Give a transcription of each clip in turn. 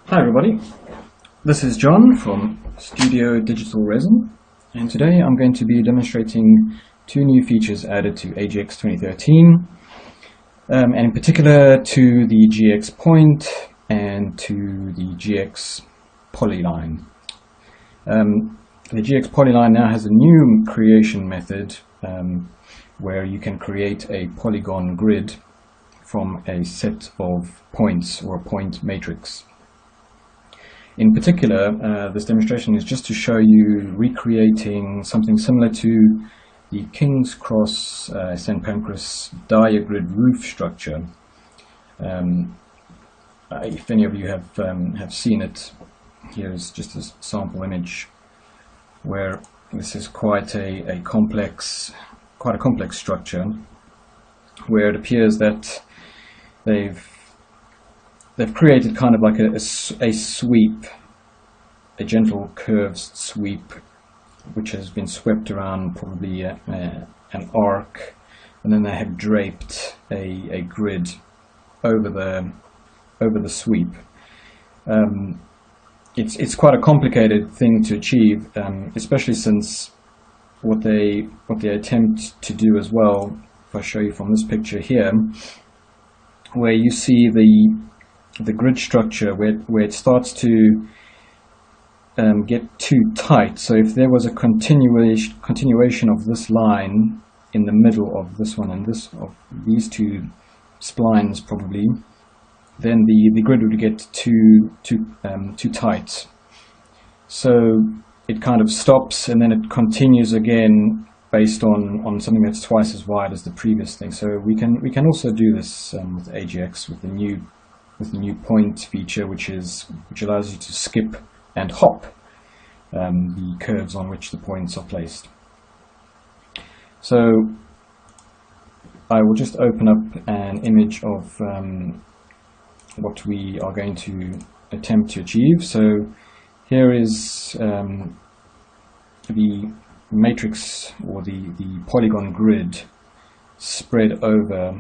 Hi everybody, this is John from Studio Digital Resin, and today I'm going to be demonstrating two new features added to AGX 2013, and in particular to the GxPoint and to the GX Polyline. The GX Polyline now has a new creation method where you can create a polygon grid from a set of points or a point matrix. In particular, this demonstration is just to show you recreating something similar to the King's Cross St. Pancras diagrid roof structure. If any of you have seen it, here's just a sample image where this is quite a complex structure, where it appears that they've created kind of like a sweep, a gentle curved sweep, which has been swept around probably an arc, and then they have draped a grid over the sweep. It's quite a complicated thing to achieve, especially since what they attempt to do as well. If I show you from this picture here, where you see the grid structure where it starts to get too tight. So if there was a continuation of this line in the middle of this one and of these two splines probably, then the grid would get too tight. So it kind of stops and then it continues again based on something that's twice as wide as the previous thing. So we can also do this with AGX with the new point feature, which allows you to skip and hop the curves on which the points are placed. So I will just open up an image of what we are going to attempt to achieve. So here is the matrix or the polygon grid spread over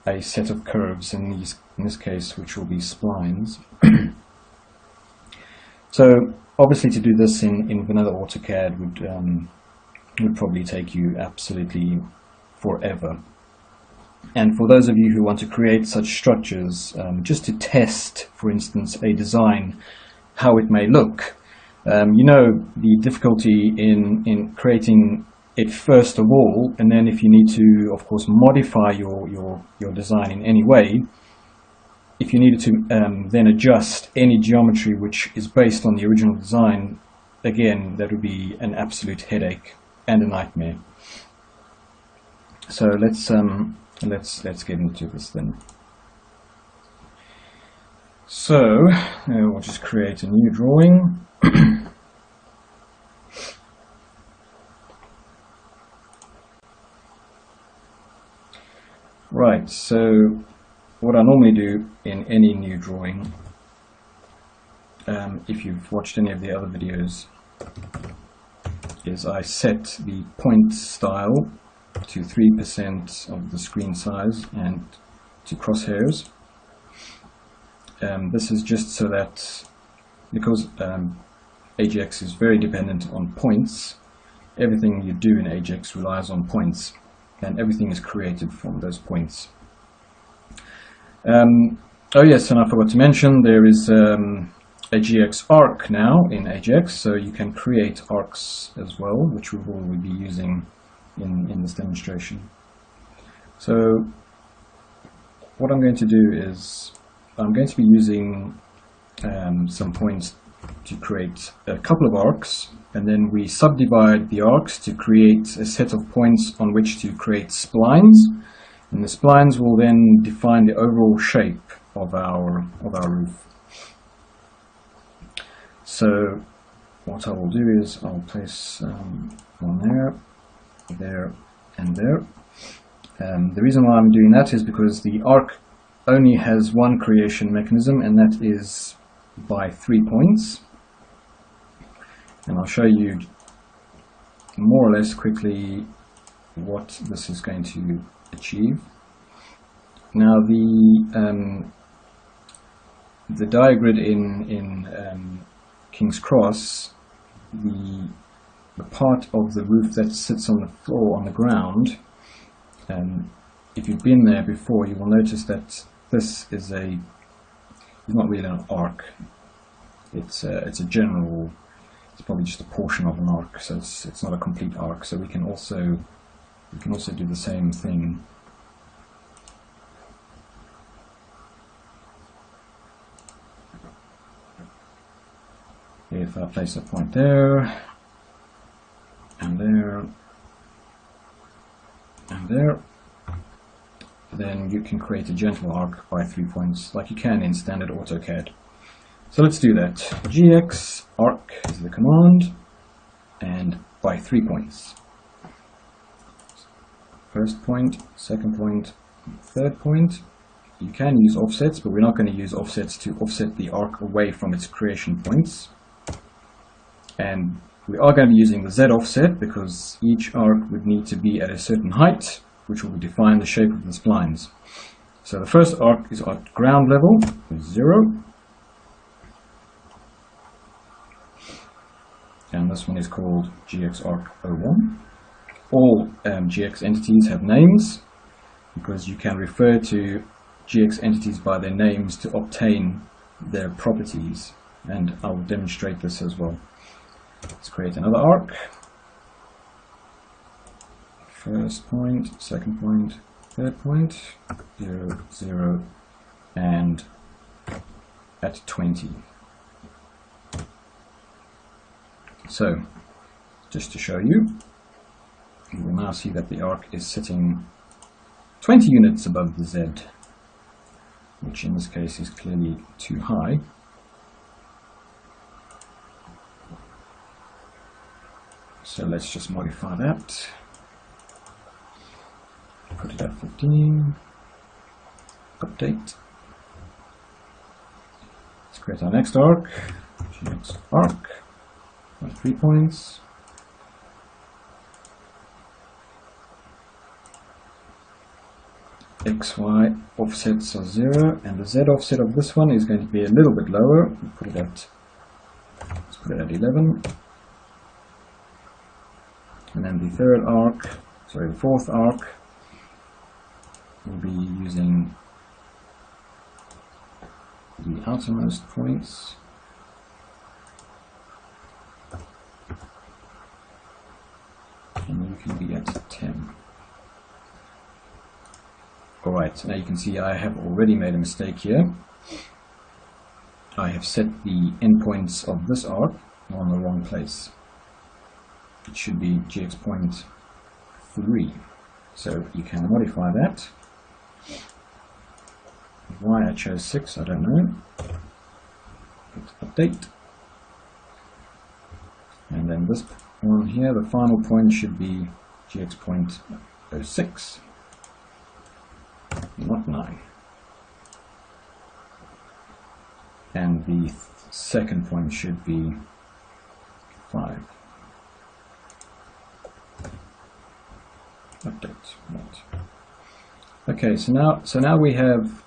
a set of curves, in this case, which will be splines. So obviously to do this in vanilla AutoCAD would probably take you absolutely forever. And for those of you who want to create such structures, just to test, for instance, a design, how it may look, you know the difficulty in creating it first of all, and then if you need to, of course, modify your design in any way, if you needed to then adjust any geometry which is based on the original design, again, that would be an absolute headache and a nightmare. So let's get into this then. So we'll just create a new drawing. Right, so what I normally do in any new drawing, if you've watched any of the other videos, is I set the point style to 3% of the screen size and to crosshairs. This is just so that, because AGX is very dependent on points, everything you do in AGX relies on points, and everything is created from those points. Oh yes, and I forgot to mention there is a GX arc now in AGX, so you can create arcs as well, which we will be using in this demonstration. So what I'm going to do is I'm going to be using some points to create a couple of arcs, and then we subdivide the arcs to create a set of points on which to create splines, and the splines will then define the overall shape of our roof. So what I will do is I'll place one there, and there. The reason why I'm doing that is because the arc only has one creation mechanism, and that is by 3 points. And I'll show you more or less quickly what this is going to achieve. Now the diagrid in King's Cross, the part of the roof that sits on the floor, on the ground, if you've been there before, you will notice that this is not really an arc. It's a general. It's probably just a portion of an arc, so it's not a complete arc. So we can also do the same thing. If I place a point there, and there, and there, then you can create a gentle arc by 3 points, like you can in standard AutoCAD. So let's do that. GX arc is the command, and by 3 points. First point, second point, third point. You can use offsets, but we're not going to use offsets to offset the arc away from its creation points. And we are going to be using the Z offset because each arc would need to be at a certain height, which will define the shape of the splines. So the first arc is at ground level, with 0. And this one is called GX arc 01. All GX entities have names, because you can refer to GX entities by their names to obtain their properties. And I will demonstrate this as well. Let's create another arc. First point, second point, third point, 0, 0, and at 20. So, just to show you, you will now see that the arc is sitting 20 units above the Z, which in this case is clearly too high. So let's just modify that. Put it at 15. Update. Let's create our next arc. GX arc. 3 points. XY offsets are 0, and the Z offset of this one is going to be a little bit lower. Let's put it at 11. And then the fourth arc, we'll be using the outermost points. And you can be at 10. Alright, so now you can see I have already made a mistake here. I have set the endpoints of this arc on the wrong place. It should be GxPoint 3. So you can modify that. Why I chose 6, I don't know. Update. And then this one here, the final point should be GxPoint 06, not 9. And the second point should be 5. Update. Right. Okay, so now we have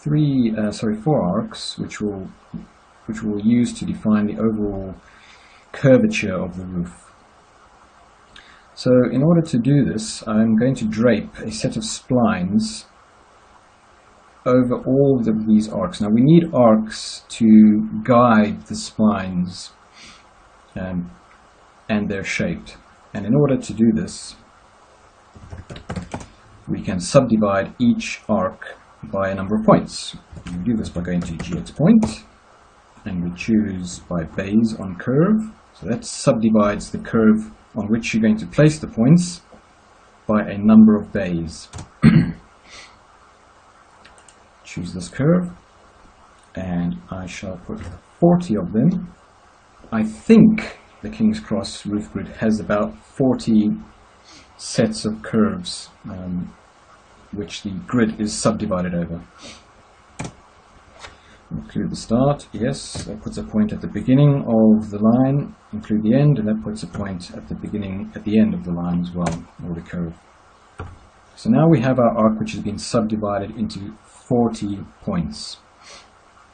4 arcs, which we'll use to define the overall curvature of the roof. So in order to do this, I'm going to drape a set of splines over all of these arcs. Now we need arcs to guide the splines and they're shaped. And in order to do this, we can subdivide each arc by a number of points. We do this by going to GxPoint, and we choose by base on curve. So that subdivides the curve on which you're going to place the points by a number of bays. Choose this curve, and I shall put 40 of them. I think the King's Cross roof grid has about 40 sets of curves which the grid is subdivided over. Include the start, yes, that puts a point at the beginning of the line. Include the end, and that puts a point at the end of the line as well, or the curve. So now we have our arc which has been subdivided into 40 points.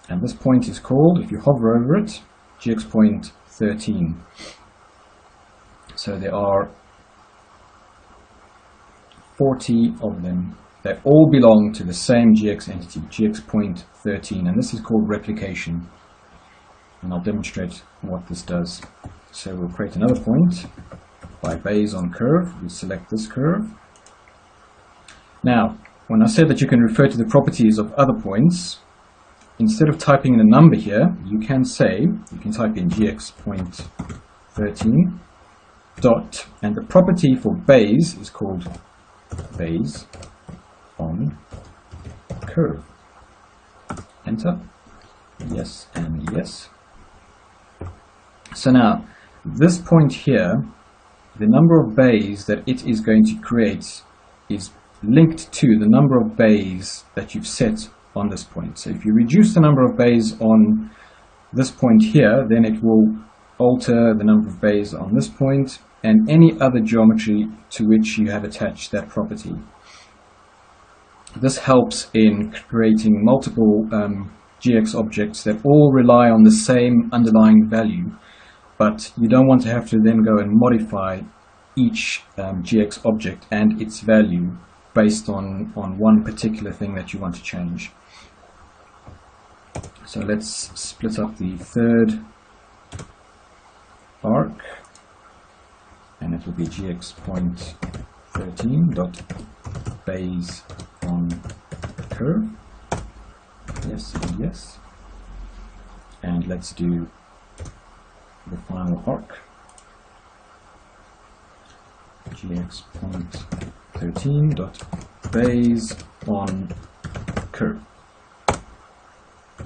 And this point is called, if you hover over it, GxPoint 13. So there are 40 of them. They all belong to the same GX entity, GxPoint 13, and this is called replication. And I'll demonstrate what this does. So we'll create another point by base on curve. We select this curve. Now, when I said that you can refer to the properties of other points, instead of typing in a number here, you can type in GxPoint 13 dot, and the property for base is called base on curve. Enter. Yes and yes. So now, this point here, the number of bays that it is going to create is linked to the number of bays that you've set on this point. So if you reduce the number of bays on this point here, then it will alter the number of bays on this point and any other geometry to which you have attached that property. This helps in creating multiple GX objects that all rely on the same underlying value, but you don't want to have to then go and modify each GX object and its value based on one particular thing that you want to change. So let's split up the third arc, and it will be GxPoint 13 dot base on curve. Yes and yes. And let's do the final arc. GxPoint 13 dot base on curve.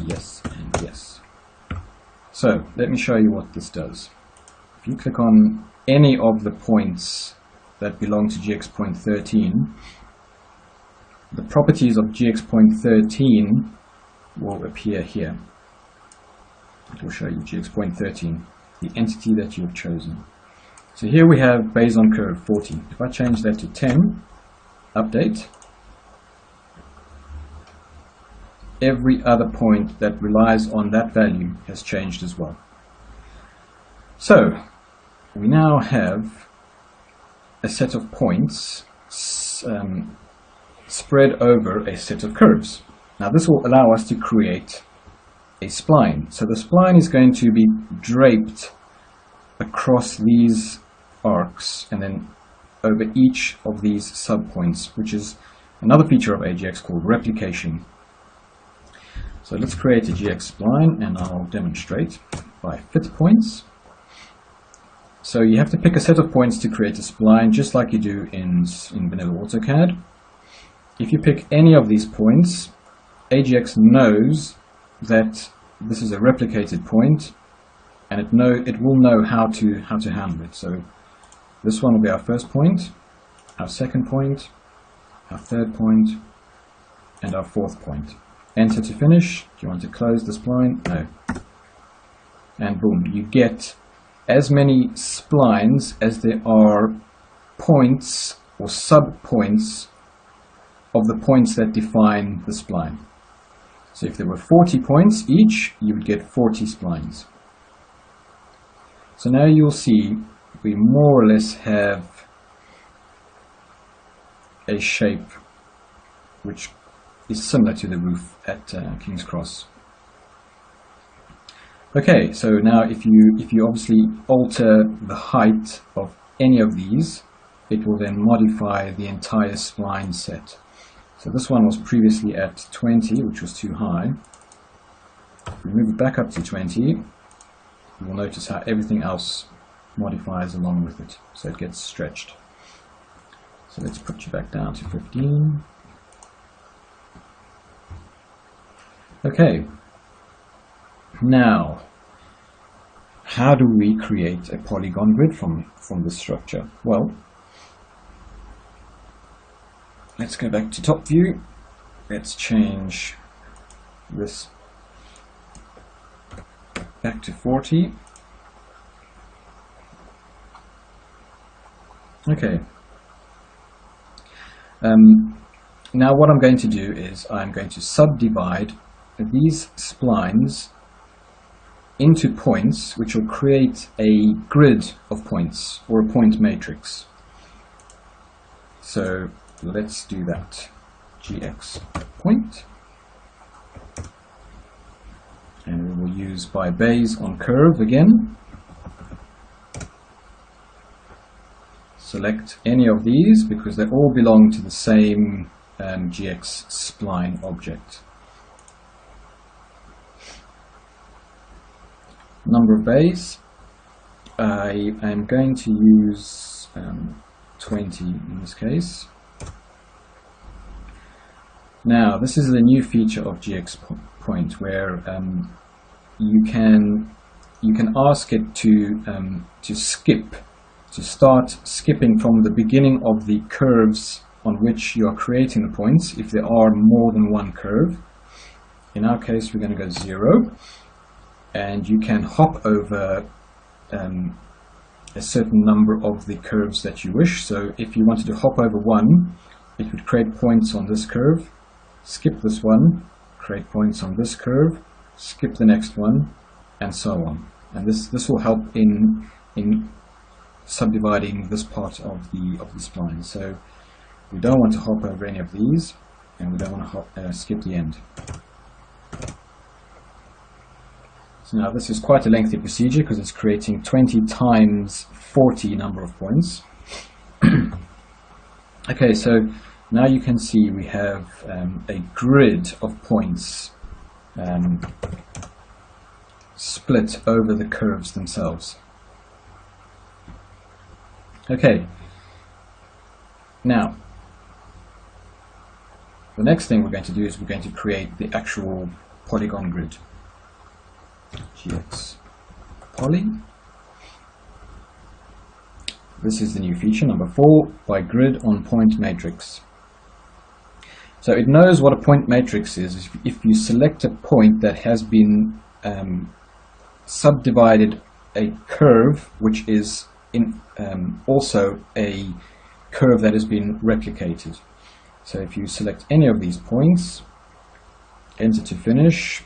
Yes and yes. So let me show you what this does. If you click on any of the points that belong to GxPoint 13, the properties of GxPoint 13 will appear here. It will show you GxPoint 13, the entity that you have chosen. So here we have base on curve 40. If I change that to 10, update, every other point that relies on that value has changed as well. So we now have a set of points spread over a set of curves. Now this will allow us to create a spline. So the spline is going to be draped across these arcs and then over each of these subpoints, which is another feature of AGX called replication. So let's create a GX spline, and I'll demonstrate by fit points. So you have to pick a set of points to create a spline, just like you do in vanilla AutoCAD. If you pick any of these points, AGX knows that this is a replicated point, and it will know how to handle it. So this one will be our first point, our second point, our third point, and our fourth point. Enter to finish. Do you want to close the spline? No. And boom, you get as many splines as there are points or sub-points of the points that define the spline. So if there were 40 points each, you would get 40 splines. So now you'll see we more or less have a shape which is similar to the roof at King's Cross. Okay, so now if you obviously alter the height of any of these, it will then modify the entire spline set. So this one was previously at 20, which was too high. If we move it back up to 20, you will notice how everything else modifies along with it, so it gets stretched. So let's put you back down to 15. Okay, now how do we create a polygon grid from this structure? Well, let's go back to top view. Let's change this back to 40. Okay. Now what I'm going to do is I'm going to subdivide these splines into points, which will create a grid of points, or a point matrix. So let's do that. GxPoint. And we will use by base on curve again. Select any of these because they all belong to the same GX spline object. Number of bays, I am going to use 20 in this case. Now this is the new feature of GxPoint where you can ask it to start skipping from the beginning of the curves on which you are creating the points if there are more than one curve. In our case we're going to go 0, and you can hop over a certain number of the curves that you wish. So if you wanted to hop over one, it would create points on this curve, skip this one, create points on this curve, skip the next one, and so on. And this will help in subdividing this part of the spline. So we don't want to hop over any of these, and we don't want to skip the end. So now this is quite a lengthy procedure because it's creating 20 times 40 number of points. Okay, so now you can see we have a grid of points split over the curves themselves. Okay, now the next thing we're going to do is we're going to create the actual polygon grid. GxPoly. This is the new feature, number 4, by grid on point matrix. So it knows what a point matrix is. If you select a point that has been subdivided a curve, which is also a curve that has been replicated. So if you select any of these points, enter to finish,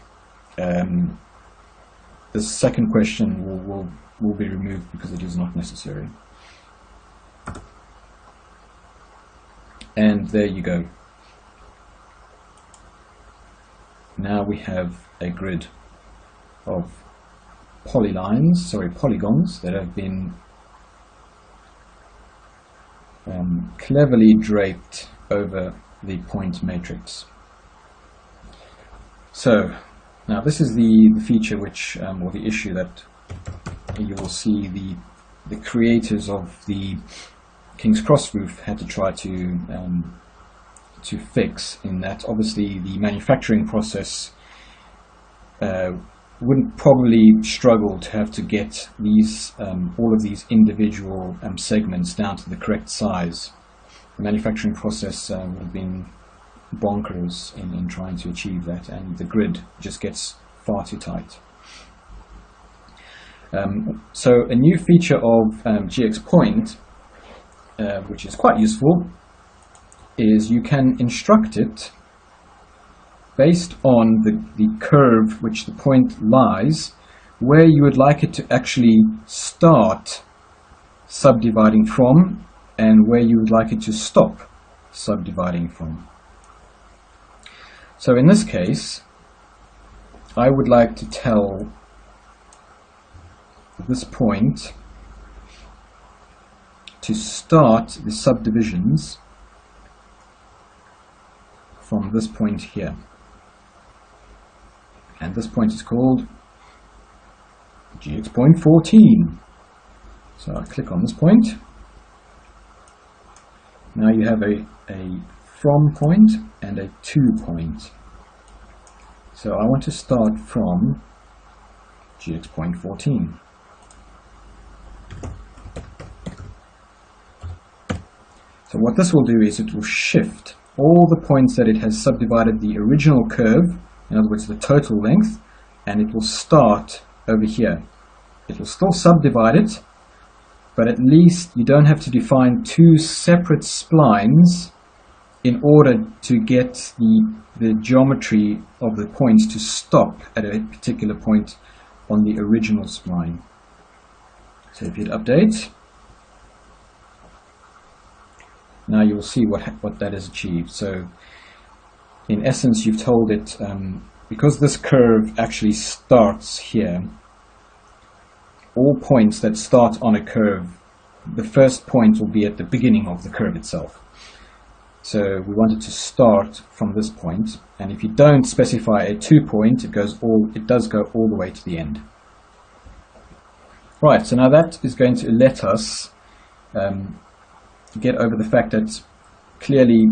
the second question will be removed because it is not necessary. And there you go. Now we have a grid of polygons that have been cleverly draped over the point matrix. So now this is the feature which, or the issue that you will see the creators of the King's Cross roof had to try to fix, in that obviously the manufacturing process wouldn't probably struggle to have to get these all of these individual segments down to the correct size. The manufacturing process would have been bonkers in trying to achieve that, and the grid just gets far too tight. So a new feature of GxPoint, which is quite useful, is you can instruct it based on the curve which the point lies, where you would like it to actually start subdividing from and where you would like it to stop subdividing from. So in this case, I would like to tell this point to start the subdivisions from this point here. And this point is called GxPoint 14. So I'll click on this point. Now you have a from point and a to point. So I want to start from GxPoint 14. So what this will do is it will shift all the points that it has subdivided the original curve, in other words the total length, and it will start over here. It will still subdivide it, but at least you don't have to define two separate splines in order to get the geometry of the points to stop at a particular point on the original spline. So if you hit update, now you'll see what that has achieved. So in essence, you've told it, because this curve actually starts here, all points that start on a curve, the first point will be at the beginning of the curve itself. So we want it to start from this point, and if you don't specify a 2-point, it does go all the way to the end. Right, so now that is going to let us get over the fact that clearly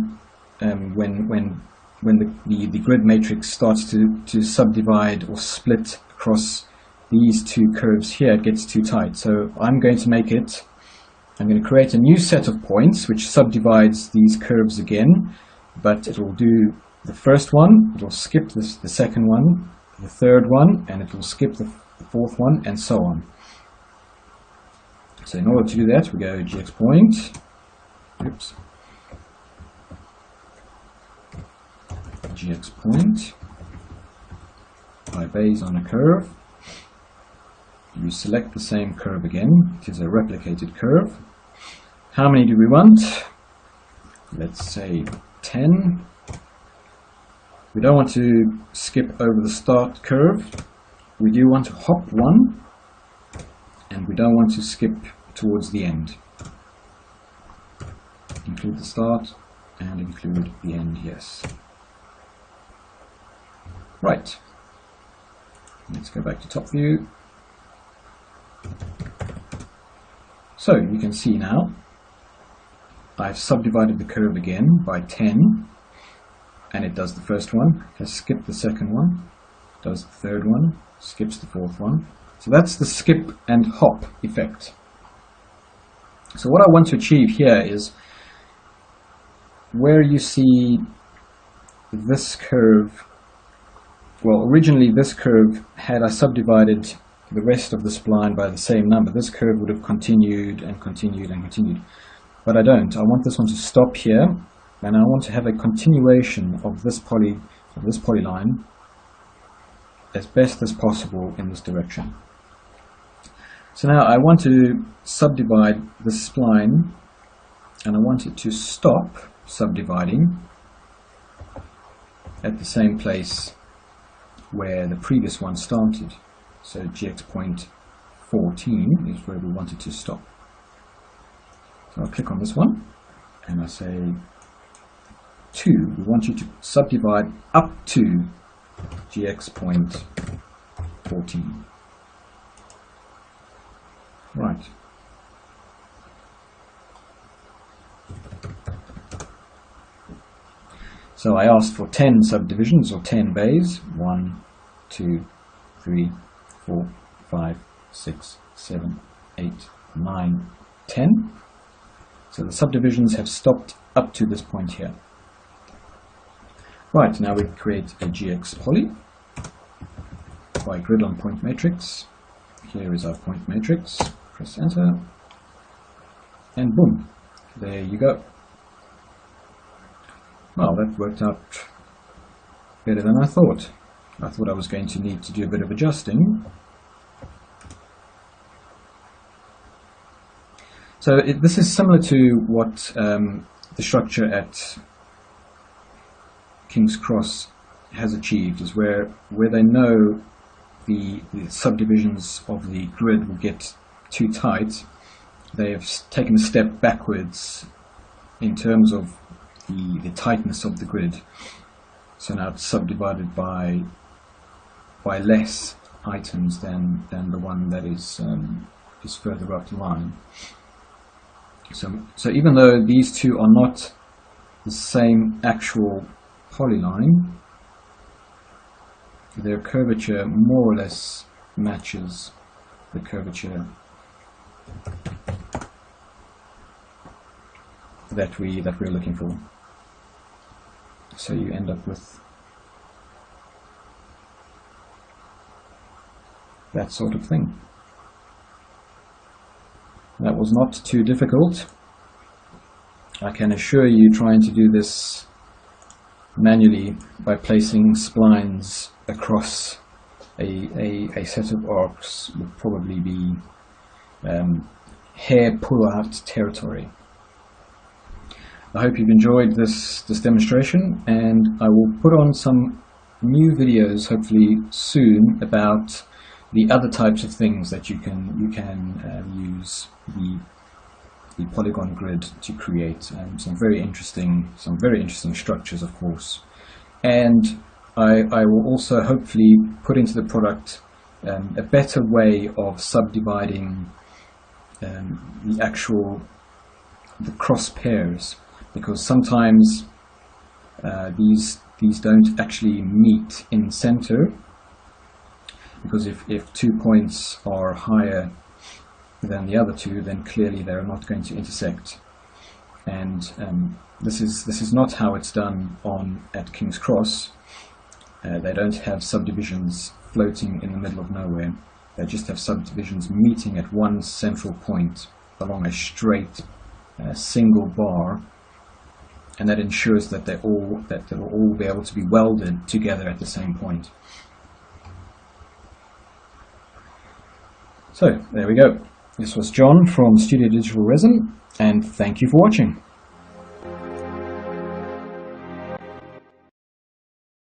when the grid matrix starts to subdivide or split across these two curves here, it gets too tight. So I'm going to create a new set of points which subdivides these curves again, but it will do the first one, it will skip the second one, the third one, and it will skip the fourth one, and so on. So in order to do that, we go GxPoint, GxPoint by base on a curve. You select the same curve again. It is a replicated curve. How many do we want? Let's say 10. We don't want to skip over the start curve. We do want to hop one, and we don't want to skip towards the end. Include the start and include the end, yes. Right. Let's go back to top view. So you can see now I've subdivided the curve again by 10, and it does the first one, has skipped the second one, does the third one, skips the fourth one. So that's the skip and hop effect. So what I want to achieve here is where you see this curve, well, originally this curve, had I subdivided the rest of the spline by the same number, this curve would have continued and continued and continued. But I don't. I want this one to stop here, and I want to have a continuation of this polyline as best as possible in this direction. So now I want to subdivide the spline, and I want it to stop subdividing at the same place where the previous one started. So GxPoint 14 is where we want it to stop. So I'll click on this one, and I say 2. We want you to subdivide up to GxPoint 14. Right. So I asked for 10 subdivisions or 10 bays. 1, 2, 3, 4, 5, 6, 7, 8, 9, 10. So the subdivisions have stopped up to this point here. Right, now we create a GxPoly by grid on point matrix. Here is our point matrix. Press enter, and boom, there you go. Well, that worked out better than I thought. I thought I was going to need to do a bit of adjusting. So this is similar to what the structure at King's Cross has achieved, is where they know the subdivisions of the grid will get too tight. They have taken a step backwards in terms of the tightness of the grid. So now it's subdivided by less items than the one that is further up the line. So even though these two are not the same actual polyline, their curvature more or less matches the curvature that we're looking for. So you end up with that sort of thing. That was not too difficult. I can assure you trying to do this manually by placing splines across a set of arcs would probably be hair pull-out territory. I hope you've enjoyed this demonstration, and I will put on some new videos hopefully soon about the other types of things that you can use the polygon grid to create, some very interesting structures, of course. And I will also hopefully put into the product a better way of subdividing the cross pairs, because sometimes these don't actually meet in center, because if 2 points are higher than the other two, then clearly they're not going to intersect. And this is not how it's done at King's Cross. They don't have subdivisions floating in the middle of nowhere. They just have subdivisions meeting at one central point along a straight single bar, and that ensures that they'll all be able to be welded together at the same point. So there we go. This was John from Studio Digital Resin, and thank you for watching.